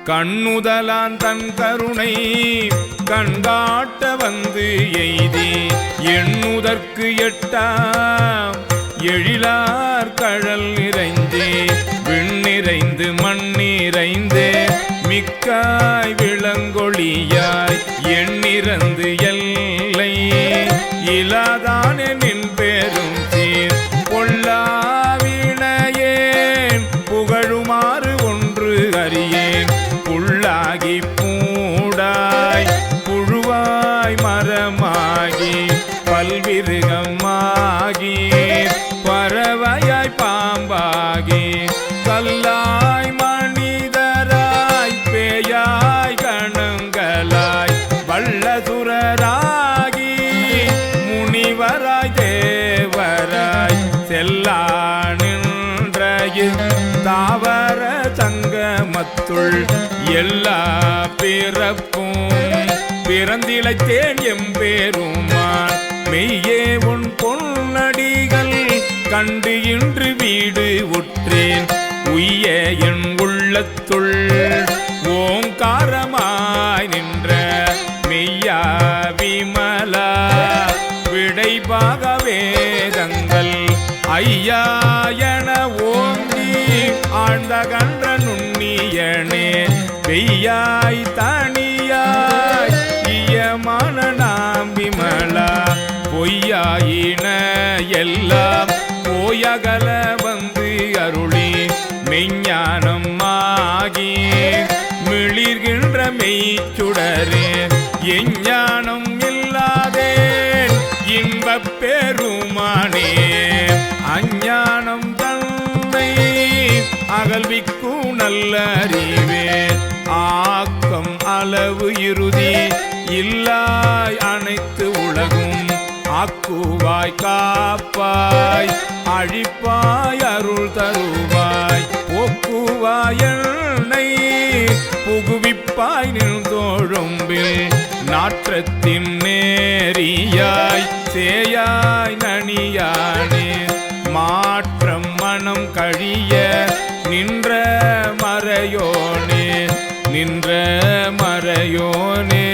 கண்ணுதலான் தன் கருணை கண்காட்ட வந்து எய்தி எண்ணுதற்கு எட்டாம் எழிலார் கழல் நிறைந்து விண்ணிறைந்து மண்ணிறைந்து மிக்காய் விளங்கொழியாய் எண்ணிறந்து எல்லை இலாதான நின் பேரும் சீர் பொல்லாவினையேன் புகழுமாறு ஒன்று அறியேன் புள்ளாகி பூடாய் புழுவாய் மரமாகி பல்விருகமாகி பறவையாய் பாம்பாகி கல்லாய் மனிதராய் பேயாய் கணங்களாய் வல்லசுரராகி முனிவராய் தேவராய் செல்லா நின்றையில் தாவர சங்கமத்துள் எல்லா பிறப்பும் பிறந்திழைத்தேன் எம்பேருமான் மெய்யே உன் பொன்னடிகள் கண்டு இன்று வீடு உற்றேன் உய்ய என் உள்ளத்துள் ஓங்காரமாய் நின்ற மெய்யா விமலா விடைபாக வேதங்கள் ஐயா என ஓங்கி ஆழ்ந்த கன்ற நுண்ணியனே பெய்யாய் தனியாய் இயமான நாம் விமலா பொய்யாயின எல்லாம் போயகல வந்து அருளி மெய்ஞானம் ஆகி மிளிர்கின்ற மெய்ச்சுடரே எஞ்ஞானம் இல்லாதேன் இன்பப் பெருமானே அஞ்ஞானம் தன்னை அகல்விக்கு நல்ல அறிவே ஆக்கம் அளவு இறுதி இல்லாய் அனைத்து உலகும் ஆக்குவாய் காப்பாய் அழிப்பாய் அருள் தருவாய் போக்குவாய் என்னை புகுவிப்பாய் நின்றோழும்பில் நாற்றத்தின் நேரியாய் சேயாய் நனியானே மாற்றம் மனம் கழிய நின்ற மறையோனே நின்ற மறையோனே